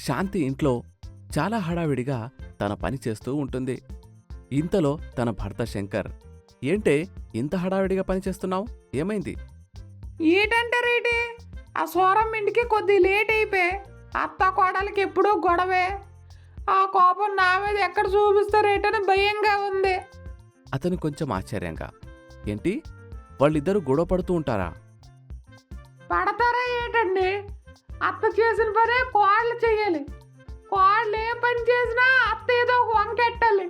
శాంతి ఇంట్లో చాలా హడావిడిగా తన పని చేస్తూ ఉంటుంది. ఇంతలో తన భర్త శంకర్, ఏంటే ఇంత హడావిడిగా పని చేస్తున్నావు, ఏమైంది? ఏంటంటారేటి? ఆ సోరం ఇంటికి కొద్ది లేట్ అయిపోయి అత్త కోడలికి ఎప్పుడూ గొడవే. ఆ కోపం నా మీద ఎక్కడ చూపిస్తారేటని భయంగా ఉంది. అతను కొంచెం ఆశ్చర్యంగా, ఏంటి వాళ్ళిద్దరూ గొడవ పడుతూ ఉంటారా? పడతారా ఏంటండి? అత్త చేసిన పనే కోడలు చెయ్యాలి. కోడలు ఏ పని చేసినా అత్త ఏదో ఒక వంకెట్టాలి.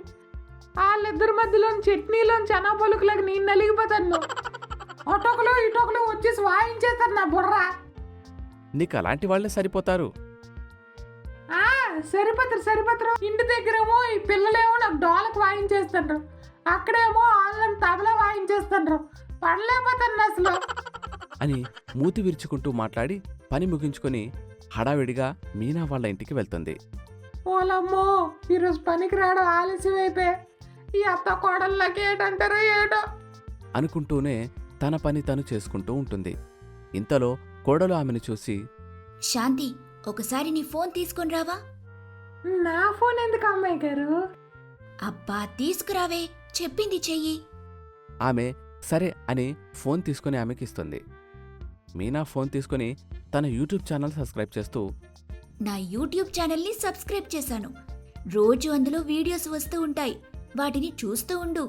వాళ్ళిద్దరి మధ్యలోని చట్నీలోని చెనా పలుకులకు నేను నలిగిపోతాను. అటొకలు ఇటొకలు వచ్చేసి వాయించేస్తారు నా బుర్ర. నీకు అలాంటి వాళ్లే సరిపోతారు. సరిపోతారు. ఇంటి దగ్గరేమో ఈ పిల్లలేమో నాకు డోలకు వాయించేస్తుండ్రు, అక్కడేమో ఆన్లైన్ తబలా వాయించేస్తుండ్రు. పడలేకపోతాను అసలు అని మూతి విరుచుకుంటూ మాట్లాడి పని ముగించుకొని హడావిడిగా మీనా వాళ్ళ ఇంటికి వెళ్తుంది. ఓలమ్మో, ఈరోజు పనికి రావడం ఆలస్యం అయిపోయి ఈ అత్త కోడళ్ళకి ఏంటంటారో ఏటో అనుకుంటూనే తన పని తను చేసుకుంటూ ఉంటుంది. ఇంతలో కోడలు ఆమెను చూసి, శాంతి, ఒకసారి నీ ఫోన్ తీసుకొని రావా? నా ఫోన్ ఎందుకు అమ్మాయి గారు? అబ్బా తీసుకురావే, చెప్పింది చెయ్యి. ఆమె సరే అని ఫోన్ తీసుకుని ఆమెకి ఇస్తుంది. మీనా ఫోన్ తీసుకుని తన యూట్యూబ్ ఛానల్ సబ్స్క్రైబ్ చేస్తూ, నా యూట్యూబ్ ఛానల్ని సబ్స్క్రైబ్ చేశాను. రోజు అందులో వీడియోస్ వస్తూ ఉంటాయి, వాటిని చూస్తూ ఉండు.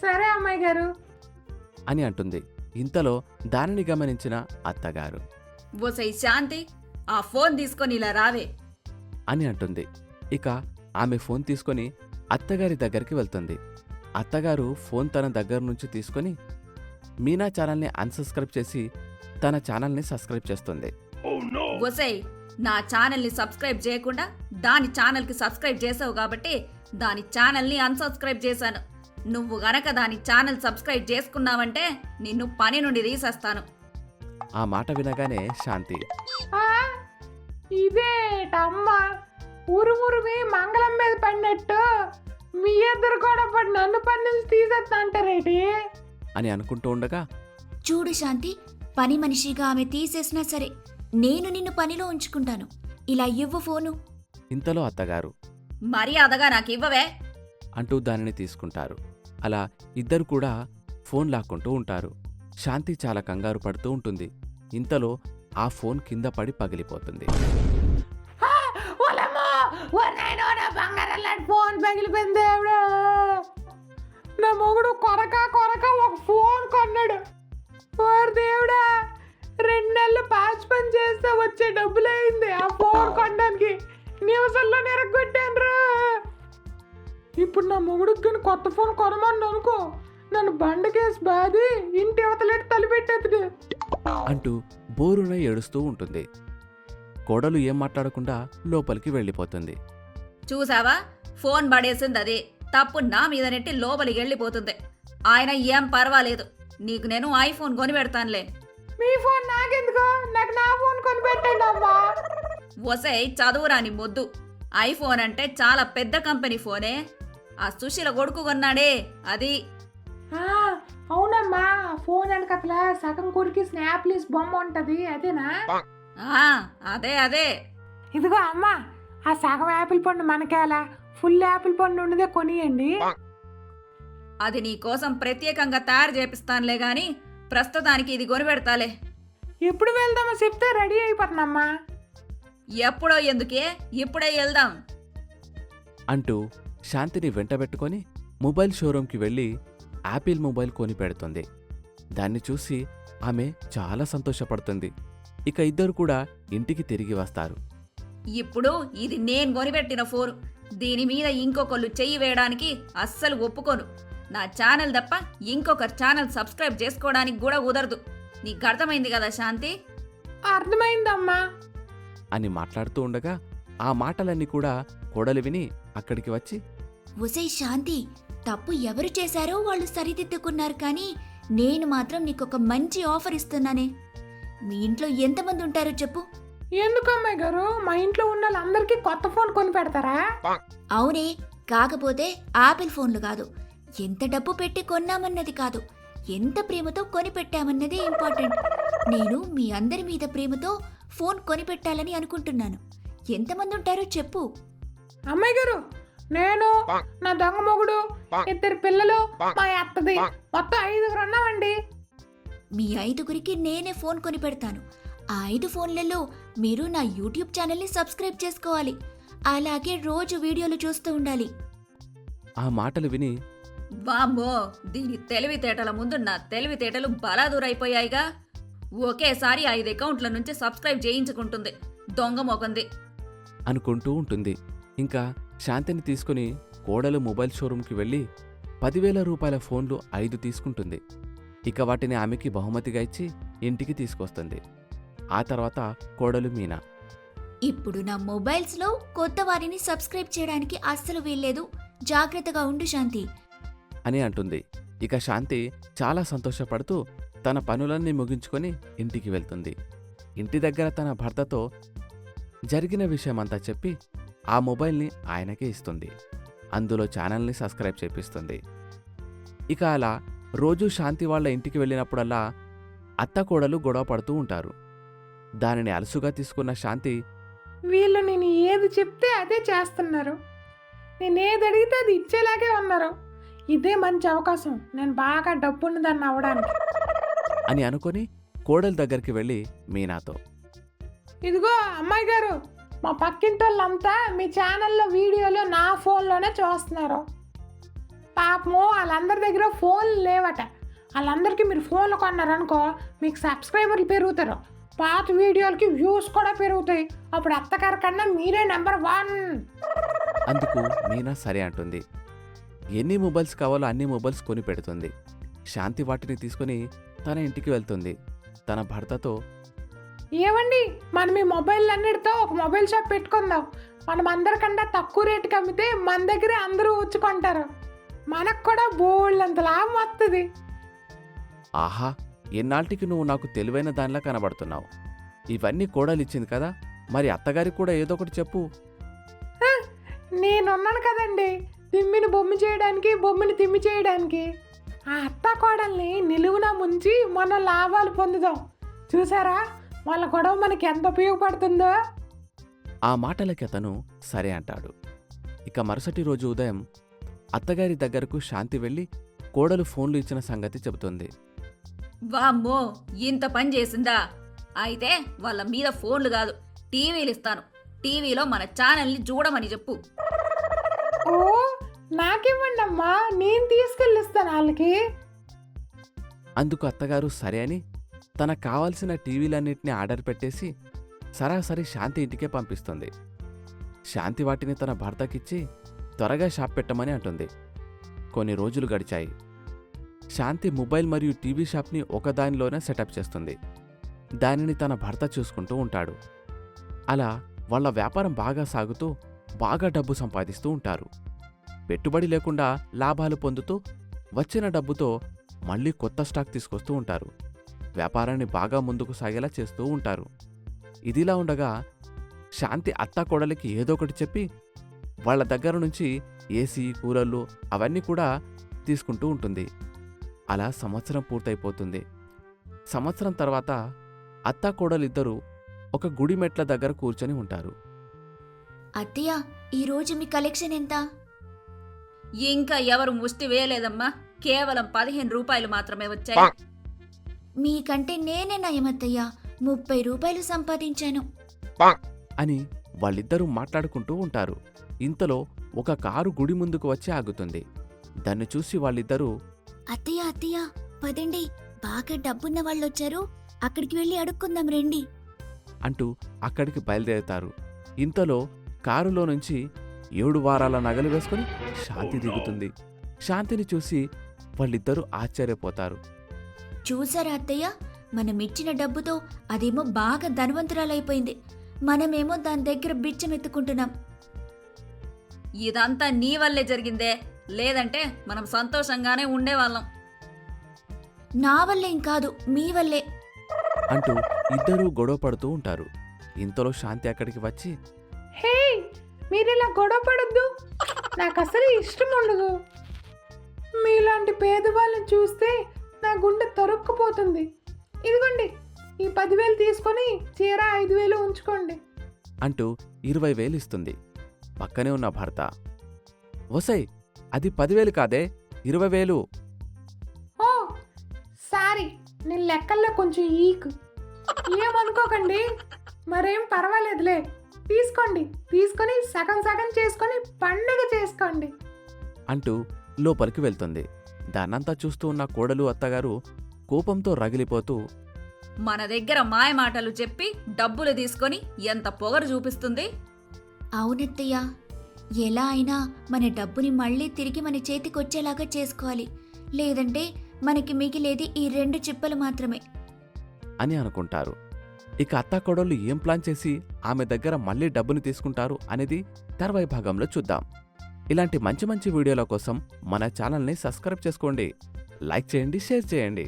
సరే అమ్మాయి గారు అని అంటుంది. ఇంతలో దానిని గమనించిన అత్తగారు, ఓసై శాంతి, ఆ ఫోన్ తీసుకొని ఇలా రావే అని అంటుంది. ఇక ఆమె ఫోన్ తీసుకొని అత్తగారి దగ్గరికి వెళ్తుంది. అత్తగారు ఫోన్ తన దగ్గర నుంచి తీసుకొని మీనా ఛానల్ని అన్సబ్స్క్రైబ్ చేసి తన ఛానల్ని సబ్స్క్రైబ్ చేస్తుంది. ఓసై, నా ఛానల్ని సబ్స్క్రైబ్ చేయకుండా దాని ఛానల్కి సబ్స్క్రైబ్ చేసావు కాబట్టి దాని ఛానల్ని అన్సబ్స్క్రైబ్ చేశాను. నువ్వు గనక దాని ఛానల్ సబ్స్క్రైబ్ చేసుకున్నావంటే నిన్ను పని నుండి తీసేస్తాను. ఆ మాట వినగానే శాంతి, ఇదేటమ్మా, ఉరుమురుమి మంగళం మీద పడినట్టు మీ ఇద్దరు కూడా పడి నన్ను పని నుంచి తీసేస్తా అంటారేటి అని అనుకుంటూ ఉండగా, చూడు శాంతి, పని మనిషిగా ఆమె తీసేసినా సరే నేను నిన్ను పనిలో ఉంచుకుంటాను. ఇలా ఇవ్వు ఫోను. ఇంతలో అత్తగారు మర్యాదగా నాకు ఇవ్వవే అంటూ దానిని తీసుకుంటారు. అలా ఇద్దరు కూడా ఫోన్ లాక్కుంటూ ఉంటారు. శాంతి చాలా కంగారు పడుతూ ఉంటుంది. ఇంతలో ఆ ఫోన్ కింద పడి పగిలిపోతుంది. ఫోన్ పగిలిపోయింది దేవుడా. నా మొగుడు కొరక ఒక ఫోన్ కొన్నాడు. ఓర్ దేవుడా, 2 నెలలు పాచి పని చేస్తే వచ్చే డబ్బులైంది ఆ ఫోన్ కొనడానికి. నివసంలో నిరగొట్టాను. ఇప్పుడు నా మొగుడికి కానీ కొత్త ఫోన్ కొనమని అనుకో, నన్ను బండకేసి బాది ఇంటి అవతలేటి తలిపెట్టేది అంటూ బోరున ఏడుస్తూ ఉంటుంది. కోడలు ఏం మాట్లాడకుండా లోపలికి వెళ్ళిపోతుంది. చూసావా, ఫోన్ పడేసింది అది. తప్పు నా మీద నెట్టి లోపలికి వెళ్ళిపోతుంది. ఆయన ఏం పర్వాలేదు, నీకు నేను ఐఫోన్ కొని పెడతానులే. మీ ఫోన్ నాకెందుకు? నాకు నా ఫోన్ కొని పెట్టండి అమ్మా. ఒసై చదువురాని మొద్దు, ఐఫోన్ అంటే చాలా పెద్ద కంపెనీ ఫోనే. ఆ సుశీల కొడుకు కొన్నాడే అది. అవునమ్మా, ఫోన్ వెనకట్ల సగం కొరికి స్నాప్లీస్ బొమ్మ ఉంటది, అదేనా? అదే ఇదిగో అమ్మా, ఆ సగం యాపిల్ పండు మనకేలా, ఫుల్ యాపిల్ పండు ఉన్నదే కొనియండి. అది నీ కోసం ప్రత్యేకంగా తయారు చేపిస్తానులే గాని ప్రస్తుతానికి ఇది కొని పెడతాలే. ఎప్పుడు వెళ్దామో చెప్తే రెడీ అయిపోతున్నామ్మా. ఎప్పుడో ఎందుకే, ఇప్పుడే వెళ్దాం అంటూ శాంతిని వెంటబెట్టుకొని మొబైల్ షోరూంకి వెళ్ళి యాపిల్ మొబైల్ కొని పెడుతుంది. దాన్ని చూసి ఆమె చాలా సంతోషపడుతుంది. ఇక ఇద్దరు కూడా ఇంటికి తిరిగి వస్తారు. ఇప్పుడు ఇది నేను కొనిపెట్టిన ఫోను. దీని మీద ఇంకొకళ్ళు చెయ్యి వేయడానికి అస్సలు ఒప్పుకోను. నా ఛానల్ తప్ప ఇంకొకరి ఛానల్ సబ్స్క్రైబ్ చేసుకోవడానికి కూడా కుదరదు. నీకు అర్థమైంది కదా శాంతి? అర్థమైందమ్మా అని మాట్లాడుతూ ఉండగా ఆ మాటలన్నీ కూడా కోడలు విని అక్కడికి వచ్చి, ఒసై శాంతి, తప్పు ఎవరు చేశారో వాళ్ళు సరిదిద్దుకున్నారు, కానీ నేను మాత్రం నీకొక మంచి ఆఫర్ ఇస్తున్నానే. మీ ఇంట్లో ఎంతమంది ఉంటారో చెప్పు. ఎందుకమ్మాయి గారు, మా ఇంట్లో ఉన్న వాళ్ళందరికీ కొత్త ఫోన్ కొని పెడతారా? అవునే, కాకపోతే ఆపిల్ ఫోన్లు కాదు. ఎంత డబ్బు పెట్టి కొన్నామన్నది కాదు, ఎంత ప్రేమతో కొని పెట్టామన్నదే ఇంపార్టెంట్. నేను మీ అందరి మీద ప్రేమతో ఫోన్ కొనిపెట్టాలని అనుకుంటున్నాను. ఎంతమంది ఉంటారో చెప్పు. అమ్మాయి గారు, నేను, నా దొంగ మొగుడు, 2 పిల్లలు, మా అత్తది, మొత్తం 5 ఉన్నామండి. మీ 5గురికి నేనే ఫోన్ కొనిపెడతాను. ఆ 5 ఫోన్లలో మీరు నా యూట్యూబ్ ఛానల్ని సబ్స్క్రైబ్ చేసుకోవాలి. అలాగే రోజు వీడియోలు చూస్తూ ఉండాలి. ఆ మాటలు విని వామ్మో, దీని తెలివితేటల ముందు నా తెలివితేటలు బలాదూరైపోయాయిగా. ఒకేసారి 5 అకౌంట్ల నుంచి సబ్స్క్రైబ్ చేయించుకుంటుంది దొంగ మొకంది. అనుకుంటూ ఉంటుంది. ఇంకా శాంతిని తీసుకుని కోడలు మొబైల్ షోరూంకి వెళ్ళి 10,000 రూపాయల ఫోన్లు 5 తీసుకుంటుంది. ఇక వాటిని ఆమెకి బహుమతిగా ఇచ్చి ఇంటికి తీసుకొస్తుంది. ఆ తర్వాత కోడలు మీనా, ఇప్పుడు నా మొబైల్స్లో కొత్త వారిని సబ్స్క్రైబ్ చేయడానికి అస్సలు వీల్లేదు. జాగ్రత్తగా ఉండు శాంతి అని అంటుంది. ఇక శాంతి చాలా సంతోషపడుతూ తన పనులన్నీ ముగించుకొని ఇంటికి వెళ్తుంది. ఇంటి దగ్గర తన భర్తతో జరిగిన విషయమంతా చెప్పి ఆ మొబైల్ని ఆయనకే ఇస్తుంది. అందులో ఛానల్ని సబ్స్క్రైబ్ చేపిస్తుంది. ఇక అలా రోజూ శాంతి వాళ్ళ ఇంటికి వెళ్ళినప్పుడల్లా అత్తకోడలు గొడవ పడుతూ ఉంటారు. దానిని అలసుగా తీసుకున్న శాంతి, వీళ్ళు నేను ఏది చెప్తే అదే చేస్తున్నారు, నేను ఏది అడిగితే అది ఇచ్చేలాగే ఉన్నారు. ఇదే మంచి అవకాశం, నేను బాగా డబ్బున్నదాన్ని అవ్వడానికి. అని అనుకొని కోడలి దగ్గరికి వెళ్ళి మీనాతో, ఇదిగో అమ్మాయి గారు, మా పక్కింటి వాళ్ళంతా మీ ఛానల్లో వీడియోలు నా ఫోన్లోనే చూస్తున్నారు. పాపము వాళ్ళందరి దగ్గర ఫోన్లు లేవట. వాళ్ళందరికీ మీరు ఫోన్లు కొన్నారనుకో, మీకు సబ్స్క్రైబర్లు పెరుగుతారు, పాత వీడియోలకి వ్యూస్ కూడా పెరుగుతాయి. అప్పుడు అత్తగారి కన్నా మీరే నెంబర్ 1. అందుకు మీనా సరే అంటుంది. ఎన్ని మొబైల్స్ కావాలో అన్ని మొబైల్స్ కొని పెడుతుంది. శాంతి వాటిని తీసుకుని తన ఇంటికి వెళ్తుంది. తన భర్తతో, ఏమండి, మనం ఈ మొబైల్ అన్నిటితో ఒక మొబైల్ షాప్ పెట్టుకుందాం. మనం అందరికన్నా తక్కువ రేటుకి అమ్మితే మన దగ్గరే అందరూ వచ్చుకుంటారు. మనకు కూడా బోల్డంత లాభం వస్తుంది. ఆహా, ఎన్నాళ్ళకి నువ్వు నాకు తెలివైన దానిలా కనబడుతున్నావు. ఇవన్నీ కోడలిచ్చింది కదా, మరి అత్తగారికి కూడా ఏదో ఒకటి చెప్పు. నేనున్నాను కదండి, తిమ్మిని బొమ్మ చేయడానికి, బొమ్మని తిమ్మి చేయడానికి. ఆ అత్త కోడల్ని నిలువున ముంచి మనం లాభాలు పొందుదాం. చూసారా వాళ్ళ గొడవ మనకి ఎంత ఉపయోగపడుతుందో. ఆ మాటలకి అతను సరే అంటాడు. ఇక మరుసటి రోజు ఉదయం అత్తగారి దగ్గరకు శాంతి వెళ్ళి కోడలు ఫోన్లు ఇచ్చిన సంగతి చెబుతుంది. వామ్మో, ఇంత పని చేసిందా? అయితే వాళ్ళ మీద ఫోన్లు కాదు, టీవీలు ఇస్తాను. టీవీలో మన ఛానల్ని చూడమని చెప్పు. ఓ, నాకివ్వండి అమ్మా, నేను తీసుకెళ్ళిస్తాను వాళ్ళకి. అందుకు అత్తగారు సరే అని తనకు కావాల్సిన టీవీలన్నింటినీ ఆర్డర్ పెట్టేసి సరాసరి శాంతి ఇంటికే పంపిస్తుంది. శాంతి వాటిని తన భర్తకిచ్చి త్వరగా షాప్ పెట్టమని అంటుంది. కొన్ని రోజులు గడిచాయి. శాంతి మొబైల్ మరియు టీవీ షాప్ని ఒకదానిలోనే సెటప్ చేస్తుంది. దానిని తన భర్త చూసుకుంటూ ఉంటాడు. అలా వాళ్ళ వ్యాపారం బాగా సాగుతూ బాగా డబ్బు సంపాదిస్తూ ఉంటారు. పెట్టుబడి లేకుండా లాభాలు పొందుతూ వచ్చిన డబ్బుతో మళ్ళీ కొత్త స్టాక్ తీసుకొస్తూ ఉంటారు. వ్యాపారాన్ని బాగా ముందుకు సాగేలా చేస్తూ ఉంటారు. ఇదిలా ఉండగా శాంతి అత్తా కోడలికి ఏదో ఒకటి చెప్పి వాళ్ళ దగ్గర నుంచి ఏసీ, కూలర్లు అవన్నీ కూడా తీసుకుంటూ ఉంటుంది. అలా సంవత్సరం పూర్తయిపోతుంది. సంవత్సరం తర్వాత అత్తా కోడలిద్దరూ ఒక గుడి మెట్ల దగ్గర కూర్చొని ఉంటారు. అత్తయ్య, ఈరోజు మీ కలెక్షన్ ఎంత? ఇంకా ఎవరు ముష్టి వేయలేదమ్మా, కేవలం 15 రూపాయలు మాత్రమే వచ్చాయి. మీకంటే నేనే నయమత్తయ్య, 30 రూపాయలు సంపాదించాను అని వాళ్ళిద్దరూ మాట్లాడుకుంటూ ఉంటారు. ఇంతలో ఒక కారు గుడి ముందుకు వచ్చి ఆగుతుంది. దాన్ని చూసి వాళ్ళిద్దరూ, అత్తయ్య అత్తయ్య, పదండి, బాగా డబ్బున్న వాళ్ళొచ్చారు, అక్కడికి వెళ్ళి అడుక్కుందాం రండి అంటూ అక్కడికి బయలుదేరుతారు. ఇంతలో కారులో నుంచి 7 వారాల నగలు వేసుకుని శాంతి దిగుతుంది. శాంతిని చూసి వాళ్ళిద్దరూ ఆశ్చర్యపోతారు. చూసారా అత్తయ్య, మనమిచ్చిన డబ్బుతో అదేమో బాగా ధనవంతురాలైపోయింది, మనమేమో దాని దగ్గర బిచ్చమెత్తుకుంటున్నాం. ఇదంతా నీ వల్లే జరిగిందే, లేదంటే మనం సంతోషంగానే ఉండేవాళ్ళం. నా వల్లేం కాదు, మీ వల్లే. అంటూ ఇద్దరూ గొడవ పడుతూ ఉంటారు. ఇంతలో శాంతి అక్కడికి వచ్చి, హే, మీరిలా గొడవ పడొద్దు, నాకు అసలు ఇష్టం ఉండదు. మీలాంటి పేదవాళ్ళని చూస్తే నా గుండె తరుక్కుపోతుంది. ఇదిగోండి, ఈ 10,000 తీసుకొని చీర 5,000 ఉంచుకోండి. అంటూ 20,000 ఇస్తుంది. పక్కనే ఉన్న భర్త, ఒసై అది 10,000 కాదే 20,000. ఓ సారీ, నేను లెక్కల్లో కొంచెం ఈక్. ఏమనుకోకండి, మరేం పర్వాలేదులే. తీసుకోండి, తీసుకొని సగం సగం చేసుకొని పండుగ చేసుకోండి అంటూ లోపలికి వెళ్తుంది. దాన్నంతా చూస్తూ ఉన్న కోడలు అత్తగారు కోపంతో రగిలిపోతూ, మన దగ్గర మాయ మాటలు చెప్పి డబ్బులు తీసుకొని ఎంత పొగరు చూపిస్తుంది. అవునత్తయ్య, ఎలా అయినా మన డబ్బుని మళ్ళీ తిరిగి మన చేతికొచ్చేలాగా చేసుకోవాలి. లేదంటే మనకి మిగిలేది ఈ 2 చిప్పలు మాత్రమే అని అనుకుంటారు. ఇక అత్తాకోడళ్ళు ఏం ప్లాన్ చేసి ఆమె దగ్గర మళ్ళీ డబ్బుని తీసుకుంటారు అనేది తర్వాయి భాగంలో చూద్దాం. ఇలాంటి మంచి మంచి వీడియోల కోసం మన ఛానల్ని సబ్స్క్రైబ్ చేసుకోండి, లైక్ చేయండి, షేర్ చేయండి.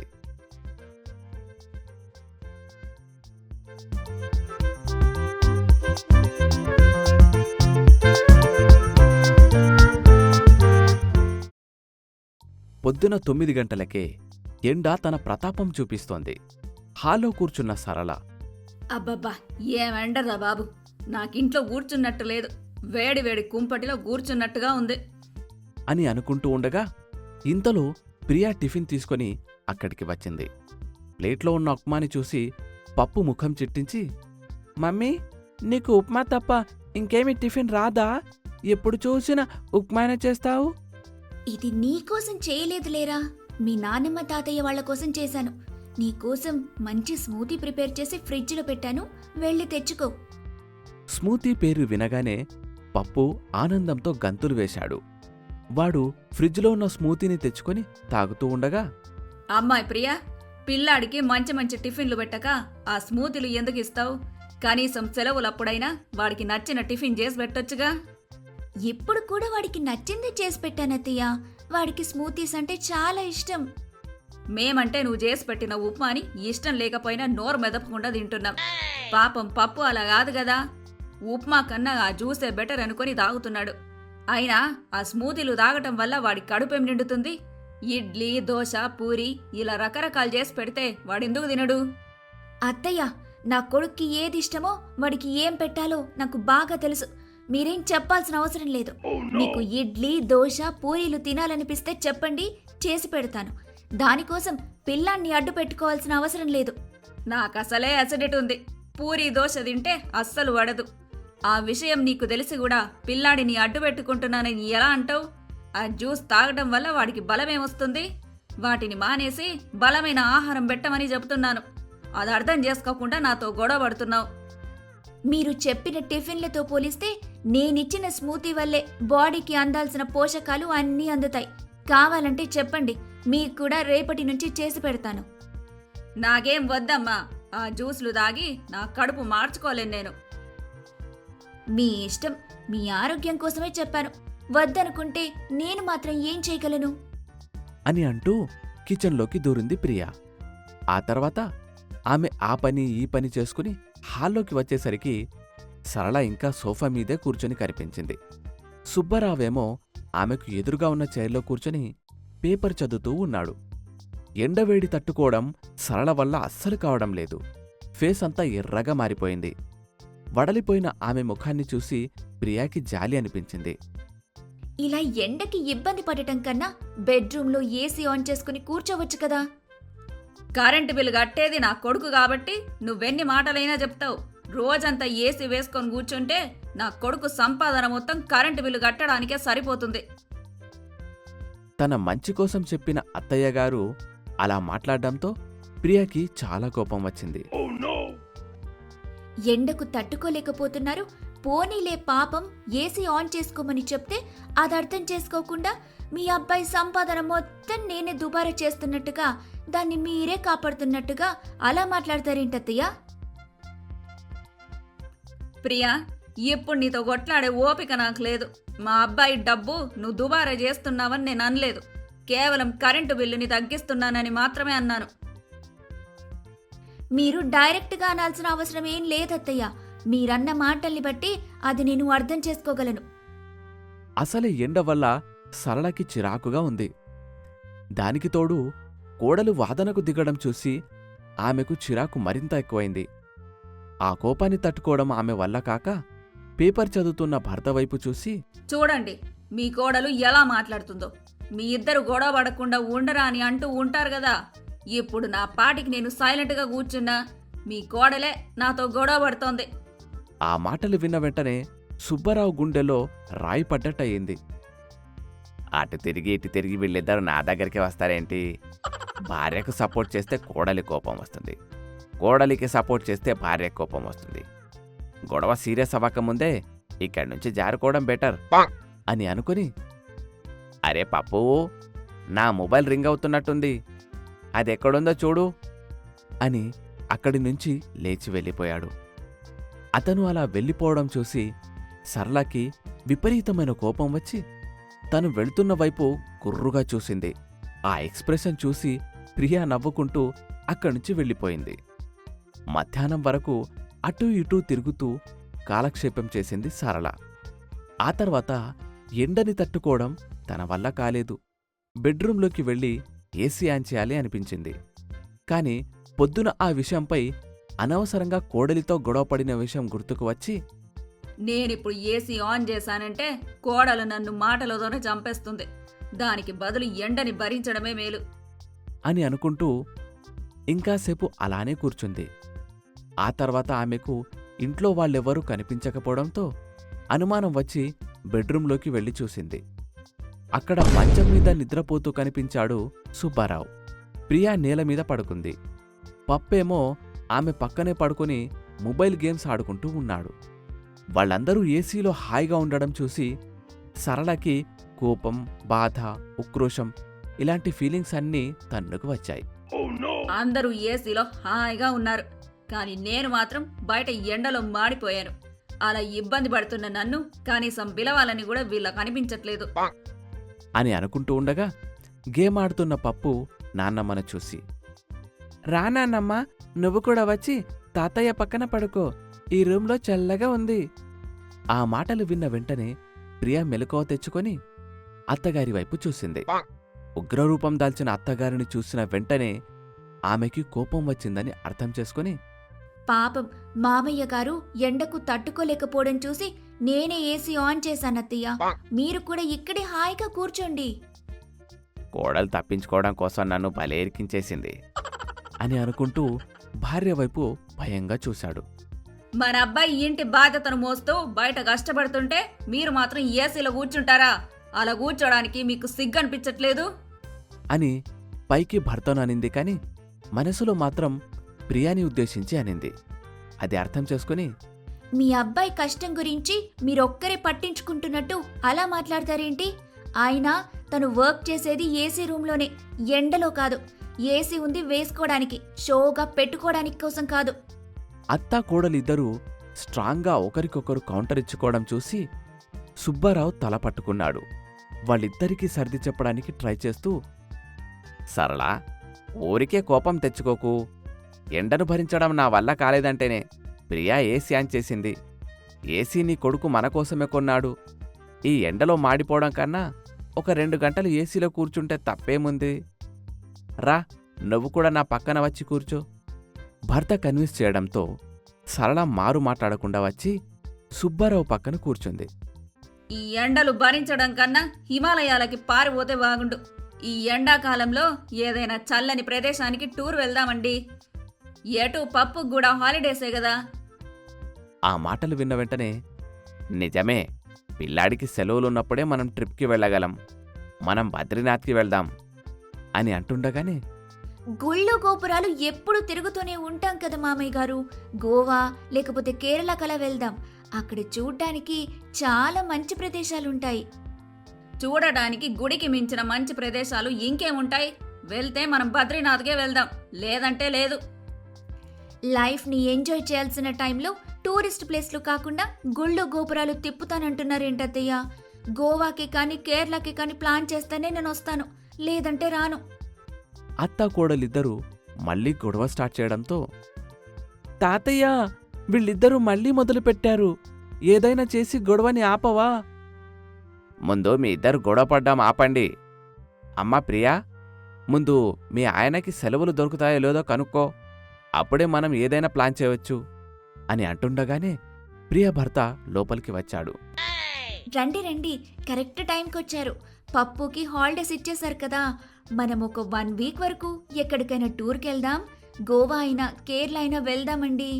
పొద్దున 9 గంటలకే ఎండ తన ప్రతాపం చూపిస్తోంది. హాల్లో కూర్చున్న సరళ, అబ్బబ్బా ఏమెండదా బాబు, నాకింట్లో కూర్చున్నట్టు లేదు, వేడి వేడి కుంపటిలో కూర్చున్నట్టుగా ఉంది. అని అనుకుంటూ ఉండగా ఇంతలో ప్రియా టిఫిన్ తీసుకొని అక్కడికి వచ్చింది. ప్లేట్లో ఉన్న ఉప్మాని చూసి పప్పు ముఖం చిట్టించి, మమ్మీ నీకు ఉప్మా తప్ప ఇంకేమీ టిఫిన్ రాదా? ఎప్పుడు చూసినా ఉప్మానే చేస్తావు. ఇది నీకోసం చేయలేదులేరా, మీ నాన్నమ్మ తాతయ్య వాళ్ళ కోసం చేశాను. నీకోసం మంచి స్మూతీ ప్రిపేర్ చేసి ఫ్రిడ్జ్లో పెట్టాను, వెళ్ళి తెచ్చుకో. స్మూతీ పేరు వినగానే పప్పు ఆనందంతో గంతులు వేశాడు. వాడు ఫ్రిడ్జ్లో ఉన్న స్మూతీని తెచ్చుకొని తాగుతూ ఉండగా, అమ్మాయి ప్రియా, పిల్లాడికి మంచి మంచి టిఫిన్లు పెట్టక ఆ స్మూతీలు ఎందుకు ఇస్తావు? కనీసం సెలవులప్పుడైనా వాడికి నచ్చిన టిఫిన్ చేసి పెట్టొచ్చుగా. ఇప్పుడు కూడా వాడికి నచ్చిందే చేసి పెట్టానత్తయ్య. వాడికి స్మూతీస్ అంటే చాలా ఇష్టం. మేమంటే నువ్వు చేసి పెట్టిన ఉప్మాని ఇష్టం లేకపోయినా నోరు మెదపకుండా తింటున్నాం. పాపం పప్పు అలా కాదు కదా, ఉప్మా కన్నా ఆ జ్యూసే బెటర్ అనుకొని తాగుతున్నాడు. అయినా ఆ స్మూతీలు తాగటం వల్ల వాడి కడుపేం నిండుతుంది? ఇడ్లీ, దోశ, పూరి ఇలా రకరకాలు చేసి పెడితే వాడెందుకు తినడు? అత్తయ్య, నా కొడుక్కి ఏది ఇష్టమో వాడికి ఏం పెట్టాలో నాకు బాగా తెలుసు. మీరేం చెప్పాల్సిన అవసరం లేదు. మీకు ఇడ్లీ, దోశ, పూరీలు తినాలనిపిస్తే చెప్పండి, చేసి పెడతాను. దానికోసం పిల్లాన్ని అడ్డు పెట్టుకోవాల్సిన అవసరం లేదు. నాకసలే అసిడిటీ ఉంది. పూరి, దోశ తింటే అస్సలు పడదు. ఆ విషయం నీకు తెలిసి కూడా పిల్లాడిని అడ్డు పెట్టుకుంటున్నానని ఎలా అంటావు? ఆ జ్యూస్ తాగడం వల్ల వాడికి బలమేమొస్తుంది? వాటిని మానేసి బలమైన ఆహారం పెట్టమని చెబుతున్నాను. అది అర్థం చేసుకోకుండా నాతో గొడవ పడుతున్నావు. మీరు చెప్పిన టిఫిన్లతో పోలిస్తే నేనిచ్చిన స్మూతీ వల్లే బాడీకి అందాల్సిన పోషకాలు అన్నీ అందుతాయి. కావాలంటే చెప్పండి, మీకు కూడా రేపటి నుంచి చేసి పెడతాను. నాకేం వద్దమ్మా, ఆ జ్యూస్లు తాగి నా కడుపు మార్చుకోలేను నేను. మీ ఇష్టం, మీ ఆరోగ్యం కోసమే చెప్పాను. వద్దనుకుంటే నేను మాత్రం ఏం చేయగలను? అని అంటూ కిచెన్లోకి దూరింది ప్రియా. ఆ తర్వాత ఆమె ఆ పని ఈ పని చేసుకుని హాల్లోకి వచ్చేసరికి సరళ ఇంకా సోఫా మీదే కూర్చొని కనిపించింది. సుబ్బారావేమో ఆమెకు ఎదురుగా ఉన్న చైర్లో కూర్చొని పేపర్ చదువుతూ ఉన్నాడు. ఎండవేడి తట్టుకోవడం సరళ వల్ల అస్సలు కావడం లేదు. ఫేస్ అంతా ఎర్రగా మారిపోయింది. వడలిపోయిన ఆమె ముఖాన్ని చూసి ప్రియాకి జాలి అనిపించింది. ఇలా ఎండకి ఇబ్బంది పడటం కన్నా బెడ్రూమ్లో ఏసీ ఆన్ చేసుకుని కూర్చోవచ్చు కదా. కరెంటు బిల్లు కట్టేది నా కొడుకు కాబట్టి నువ్వెన్ని మాటలైనా చెప్తావు. రోజంతా ఏసీ వేసుకొని కూర్చుంటే నా కొడుకు సంపాదన మొత్తం కరెంటు బిల్లు కట్టడానికే సరిపోతుంది. తన మంచి కోసం చెప్పిన అత్తయ్యగారు అలా మాట్లాడడంతో ప్రియాకి చాలా కోపం వచ్చింది. ఎండకు తట్టుకోలేకపోతున్నారు, పోనీలే పాపం ఏసీ ఆన్ చేసుకోమని చెప్తే అది అర్థం చేసుకోకుండా మీ అబ్బాయి సంపాదన మొత్తం నేనే దుబారా చేస్తున్నట్టుగా, దాన్ని మీరే కాపాడుతున్నట్టుగా అలా మాట్లాడతారేంటత్తయ్య? ప్రియా, ఇప్పుడు నీతో కొట్లాడే ఓపిక నాకు లేదు. మా అబ్బాయి డబ్బు నువ్వు దుబారా చేస్తున్నావని నేను అనలేదు. కేవలం కరెంటు బిల్లుని తగ్గిస్తున్నానని మాత్రమే అన్నాను. మీరు డైరెక్ట్గా అనాల్సిన అవసరం ఏం లేదత్తయ్య. మీరన్న మాటల్ని బట్టి అది నేను అర్థం చేసుకోగలను. అసలే ఎండ వల్ల సరళకి చిరాకుగా ఉంది. దానికి తోడు కోడలు వాదనకు దిగడం చూసి ఆమెకు చిరాకు మరింత ఎక్కువైంది. ఆ కోపాన్ని తట్టుకోవడం ఆమె వల్ల కాక పేపర్ చదువుతున్న భర్త వైపు చూసి, చూడండి మీ కోడలు ఎలా మాట్లాడుతుందో. మీ ఇద్దరు గొడవ పడకుండా ఉండరా అని అంటూ ఉంటారు కదా. ఇప్పుడు నా పాటికి నేను సైలెంట్గా కూర్చున్నా మీ కోడలే నాతో గొడవ పడుతోంది. ఆ మాటలు విన్న వెంటనే సుబ్బారావు గుండెలో రాయి పడ్డట్టయింది. అటు తిరిగి ఇటు తిరిగి వీళ్ళిద్దరు నా దగ్గరికి వస్తారేంటి? భార్యకు సపోర్ట్ చేస్తే కోడలి కోపం వస్తుంది, కోడలికి సపోర్ట్ చేస్తే భార్య కోపం వస్తుంది. గొడవ సీరియస్ అవ్వకముందే ఇక్కడి నుంచి జారుకోవడం బెటర్ అని అనుకుని, అరే పప్పు, నా మొబైల్ రింగ్ అవుతున్నట్టుంది, అది ఎక్కడుందో చూడు అని అక్కడి నుంచి లేచి వెళ్ళిపోయాడు. అతను అలా వెళ్ళిపోవడం చూసి సరళకి విపరీతమైన కోపం వచ్చి తను వెళ్తున్న వైపు కుర్రుగా చూసింది. ఆ ఎక్స్ప్రెషన్ చూసి ప్రియా నవ్వుకుంటూ అక్కడ్నుంచి వెళ్ళిపోయింది. మధ్యాహ్నం వరకు అటూ ఇటూ తిరుగుతూ కాలక్షేపం చేసింది సరళ. ఆ తర్వాత ఎండని తట్టుకోవడం తన వల్ల కాలేదు. బెడ్రూంలోకి వెళ్ళి ఏసీ ఆన్ చేయాలి అనిపించింది. కాని పొద్దున ఆ విషయంపై అనవసరంగా కోడలితో గొడవపడిన విషయం గుర్తుకు వచ్చి, నేనిప్పుడు ఏసీ ఆన్ చేశానంటే కోడలు నన్ను మాటలతోనే చంపేస్తుంది. దానికి బదులు ఎండని భరించడమే మేలు అని అనుకుంటూ ఇంకాసేపు అలానే కూర్చుంది. ఆ తర్వాత ఆమెకు ఇంట్లో వాళ్ళెవ్వరూ కనిపించకపోవడంతో అనుమానం వచ్చి బెడ్రూంలోకి వెళ్ళి చూసింది. అక్కడ మంచం మీద నిద్రపోతూ కనిపించాడు సుబ్బారావు. ప్రియా నేలమీద పడుకుంది. పప్పేమో ఆమె పక్కనే పడుకుని మొబైల్ గేమ్స్ ఆడుకుంటూ ఉన్నాడు. వాళ్ళందరూ ఏసీలో హాయిగా ఉండడం చూసి సరళకి కోపం, బాధ, ఉక్రోషం ఇలాంటి ఫీలింగ్స్ అన్నీ తన్నుకు వచ్చాయి. అందరూ ఏసీలో హాయిగా ఉన్నారు, కానీ నేను మాత్రం బయట ఎండలో మాడిపోయాను. అలా ఇబ్బంది పడుతున్న నన్ను కనీసం పిలవాలని కూడా వీళ్ళకు అనిపించట్లేదు అని అనుకుంటూ ఉండగా గేమ్ ఆడుతున్న పప్పు నాన్నమ్మను చూసి, రా నాన్నమ్మ, నువ్వు కూడా వచ్చి తాతయ్య పక్కన పడుకో, ఈ రూంలో చల్లగా ఉంది. ఆ మాటలు విన్న వెంటనే ప్రియా మెలకువ తెచ్చుకొని అత్తగారి వైపు చూసింది. ఉగ్రరూపం దాల్చిన అత్తగారిని చూసిన వెంటనే ఆమెకి కోపం వచ్చిందని అర్థం చేసుకుని, పాపం మామయ్య గారు ఎండకు తట్టుకోలేకపోవడం చూసి నేనే ఏసీ ఆన్ చేశానత్తయ్య. మీరు కూడా ఇక్కడే హాయిగా కూర్చోండి కోడలు తప్పించుకోవడం కోసం నన్ను భలే ఇరికించేసింది అని అనుకుంటూ భార్య వైపు భయంగా చూశాడు. మన అబ్బాయి ఇంటి బాధ్యతను మోస్తూ బయట కష్టపడుతుంటే మీరు మాత్రం ఏసీలో కూర్చుంటారా? అలా కూర్చోడానికి మీకు సిగ్గనిపించట్లేదు అని పైకి భర్తను అనింది. కాని మనసులో మాత్రం ప్రియాని ఉద్దేశించి అనింది. అది అర్థం చేసుకుని, మీ అబ్బాయి కష్టం గురించి మీరొక్కరే పట్టించుకుంటున్నట్టు అలా మాట్లాడతారేంటి? ఆయన తను వర్క్ చేసేది ఏసీ రూంలోనే, ఎండలో కాదు. ఏసీ ఉంది వేసుకోవడానికి, షోగా పెట్టుకోవడానికి కోసం కాదు. అత్తా కోడలిద్దరూ స్ట్రాంగ్గా ఒకరికొకరు కౌంటర్ ఇచ్చుకోవడం చూసి సుబ్బారావు తల పట్టుకున్నాడు. వాళ్ళిద్దరికీ సర్ది చెప్పడానికి ట్రై చేస్తూ, సరళ, ఊరికే కోపం తెచ్చుకోకు. ఎండను భరించడం నా వల్ల కాలేదంటేనే ప్రియా ఏసీ ఆన్ చేసింది. ఏసీ నీ కొడుకు మన కోసమే కొన్నాడు. ఈ ఎండలో మాడిపోవడం కన్నా ఒక 2 గంటలు ఏసీలో కూర్చుంటే తప్పేముంది? రా, నువ్వు కూడా నా పక్కన వచ్చి కూర్చో. భర్త కన్విన్స్ చేయడంతో సరళ మారు మాట్లాడకుండా వచ్చి సుబ్బారావు పక్కన కూర్చుంది. ఈ ఎండలు భరించడం కన్నా హిమాలయాలకి పారిపోతే బాగుండు. ఈ ఎండాకాలంలో ఏదైనా చల్లని ప్రదేశానికి టూర్ వెళ్దామండి. ఎటు పప్పుకు కూడా హాలిడేసే కదా. ఆ మాటలు విన్న వెంటనే, నిజమే, పిల్లాడికి సెలవులున్నప్పుడే మనం ట్రిప్కి వెళ్ళగలం. మనం బద్రీనాథ్కి వెళ్దాం అని అంటుండగానే, గుళ్ళు గోపురాలు ఎప్పుడు తిరుగుతూనే ఉంటాం కదా మామయ్య గారు. గోవా లేకపోతే కేరళ కలా వెళ్దాం. అక్కడ చూడ్డానికి చాలా మంచి ప్రదేశాలుంటాయి. చూడడానికి గుడికి మించిన మంచి ప్రదేశాలు ఇంకేముంటాయి? వెళ్తే మనం బద్రీనాథ్కే వెళ్దాం, లేదంటే లేదు. లైఫ్ని ఎంజాయ్ చేయాల్సిన టైంలో టూరిస్ట్ ప్లేస్లు కాకుండా గుళ్ళు గోపురాలు తిప్పుతానంటున్నారేంటత్తయ్య? గోవాకి కానీ కేరళకి కానీ ప్లాన్ చేస్తేనే నేను వస్తాను, లేదంటే రాను. అత్తా కోడలిద్దరూ మళ్ళీ గొడవ స్టార్ట్ చేయడంతో, తాతయ్య, వీళ్ళిద్దరూ మళ్ళీ మొదలుపెట్టారు. ఏదైనా చేసి గొడవని ఆపవా? ముందు మీ ఇద్దరు గొడవ పడ్డాం ఆపండి. అమ్మా ప్రియా, ముందు మీ ఆయనకి సెలవులు దొరుకుతాయో లేదో కనుక్కో. అప్పుడే మనం ఏదైనా ప్లాన్ చేయవచ్చు అని అంటుండగానే ప్రియ భర్త లోపలికి వచ్చాడు. రండి రండి, కరెక్ట్ టైంకి వచ్చారు. పప్పుకి హాలిడేస్ ఇచ్చేశారు కదా, మనం ఒక 1 వీక్ వరకు ఎక్కడికైనా టూర్కి వెళ్దాం. గోవా అయినా కేరళ అయినా వెళ్దామండి.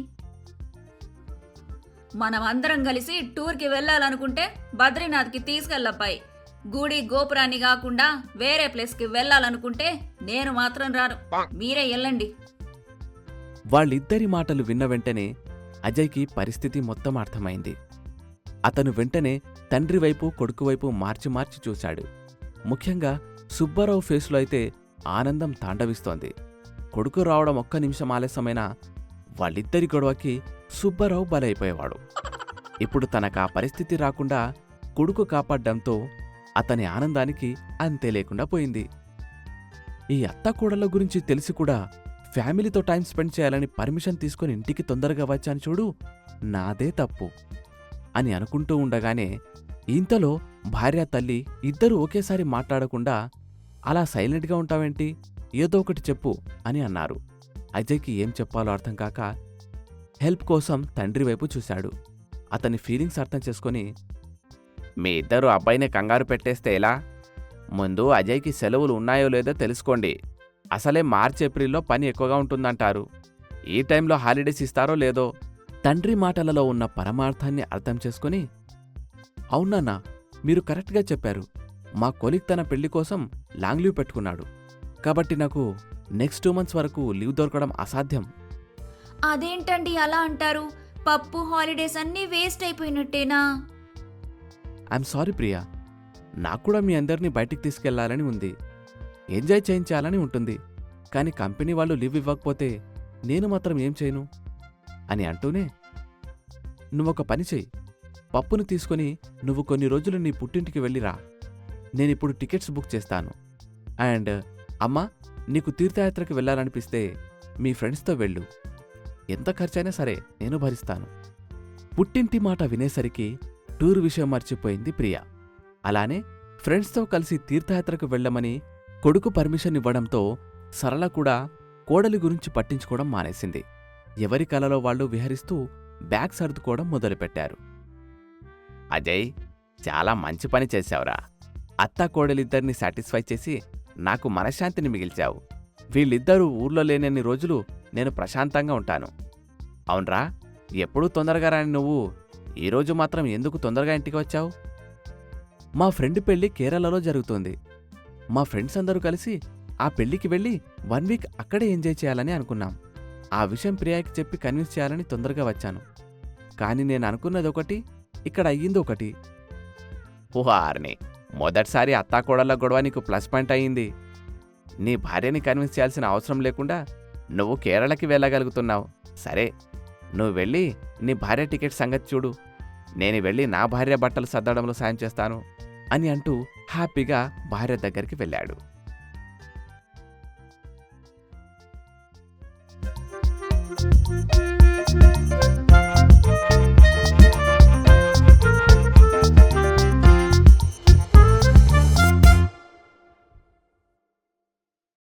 మనం అందరం కలిసి టూర్కి వెళ్ళాలనుకుంటే బద్రీనాథ్కి తీసుకెళ్ళబ్బాయి. గుడి గోపురాన్ని కాకుండా వేరే ప్లేస్కి వెళ్ళాలనుకుంటే నేను మాత్రం రాను. మీరే వెళ్ళండి. వాళ్ళిద్దరి మాటలు విన్న వెంటనే అజయ్కి పరిస్థితి మొత్తం అర్థమైంది. అతను వెంటనే తండ్రి వైపు కొడుకు వైపు మార్చి మార్చి చూశాడు. ముఖ్యంగా సుబ్బారావు ఫేస్లో అయితే ఆనందం తాండవిస్తోంది. కొడుకు రావడం ఒక్క నిమిషం ఆలస్యమైనా వాళ్ళిద్దరి గొడవకి సుబ్బారావు బలైపోయేవాడు. ఇప్పుడు తనకా పరిస్థితి రాకుండా కొడుకు కాపాడ్డంతో అతని ఆనందానికి అంతే లేకుండా పోయింది. ఈ అత్తాకోడళ్ళ గురించి తెలిసి కూడా ఫ్యామిలీతో టైం స్పెండ్ చేయాలని పర్మిషన్ తీసుకుని ఇంటికి తొందరగా వచ్చాను చూడు, నాదే తప్పు అని అనుకుంటూ ఉండగానే ఇంతలో భార్య తల్లి ఇద్దరూ ఒకేసారి మాట్లాడకుండా అలా సైలెంట్గా ఉంటావేంటి, ఏదో ఒకటి చెప్పు అని అన్నారు. అజయ్కి ఏం చెప్పాలో అర్థం కాక హెల్ప్ కోసం తండ్రి వైపు చూశాడు. అతని ఫీలింగ్స్ అర్థం చేసుకొని, మీ ఇద్దరు అబ్బాయిని కంగారు పెట్టేస్తే ఎలా? ముందు అజయ్కి సెలవులు ఉన్నాయో లేదో తెలుసుకోండి. అసలే మార్చి ఏప్రిల్లో పని ఎక్కువగా ఉంటుందంటారు. ఈ టైంలో హాలిడేస్ ఇస్తారో లేదో. తండ్రి మాటలలో ఉన్న పరమార్థాన్ని అర్థం చేసుకుని, అవునన్నా, మీరు కరెక్ట్గా చెప్పారు. మా కొలీగ్ తన పెళ్లి కోసం లాంగ్ లీవ్ పెట్టుకున్నాడు. కాబట్టి నాకు నెక్స్ట్ 2 months వరకు లీవ్ దొరకడం అసాధ్యం. అదేంటండి అలా అంటారు? పప్పు హాలిడేస్ అన్నీ వేస్ట్ అయిపోయినట్టేనా? ఐఎమ్ సారీ ప్రియా, నాకు కూడా మీ అందరినీ బయటికి తీసుకెళ్లాలని ఉంది, ఎంజాయ్ చేయించాలని ఉంటుంది. కానీ కంపెనీ వాళ్ళు లీవ్ ఇవ్వకపోతే నేను మాత్రం ఏం చేయను అని అంటూనే, నువ్వొక పని చెయ్యి, పప్పును తీసుకొని నువ్వు కొన్ని రోజులు నీ పుట్టింటికి వెళ్ళిరా. నేనిప్పుడు టికెట్స్ బుక్ చేస్తాను. అండ్ అమ్మా, నీకు తీర్థయాత్రకు వెళ్ళాలనిపిస్తే మీ ఫ్రెండ్స్తో వెళ్ళు. ఎంత ఖర్చైనా సరే నేను భరిస్తాను. పుట్టింటి మాట వినేసరికి టూర్ విషయం మర్చిపోయింది ప్రియ. అలానే ఫ్రెండ్స్తో కలిసి తీర్థయాత్రకు వెళ్ళమని కొడుకు పర్మిషన్ ఇవ్వడంతో సరళ కూడా కోడలి గురించి పట్టించుకోవడం మానేసింది. ఎవరి కలలో వాళ్ళు విహరిస్తూ బ్యాగ్ సర్దుకోవడం మొదలుపెట్టారు. అజయ్, చాలా మంచి పని చేశావురా. అత్తా కోడలిద్దరిని సాటిస్ఫై చేసి నాకు మనశ్శాంతిని మిగిల్చావు. వీళ్ళిద్దరూ ఊర్లో లేనన్ని రోజులు నేను ప్రశాంతంగా ఉంటాను. అవునరా, ఎప్పుడూ తొందరగా రాని నువ్వు ఈరోజు మాత్రం ఎందుకు తొందరగా ఇంటికి వచ్చావు? మా ఫ్రెండ్ పెళ్లి కేరళలో జరుగుతోంది. మా ఫ్రెండ్స్ అందరూ కలిసి ఆ పెళ్లికి వెళ్ళి 1 వీక్ అక్కడే ఎంజాయ్ చేయాలని అనుకున్నాం. ఆ విషయం ప్రియాకి చెప్పి కన్విన్స్ చేయాలని తొందరగా వచ్చాను. కానీ నేను అనుకున్నది ఒకటి, ఇక్కడ అయ్యింది ఒకటి. ఊహార్ని, మొదటిసారి అత్తాకోడళ్ళ గొడవ నీకు ప్లస్ పాయింట్ అయ్యింది. నీ భార్యని కన్విన్స్ చేయాల్సిన అవసరం లేకుండా నువ్వు కేరళకి వెళ్ళగలుగుతున్నావు. సరే, నువ్వు వెళ్ళి నీ భార్య టికెట్ సంగతి చూడు. నేను వెళ్ళి నా భార్య బట్టలు సర్దడంలో సాయం చేస్తాను అని అంటూ హ్యాపీగా భార్య దగ్గరికి వెళ్ళాడు.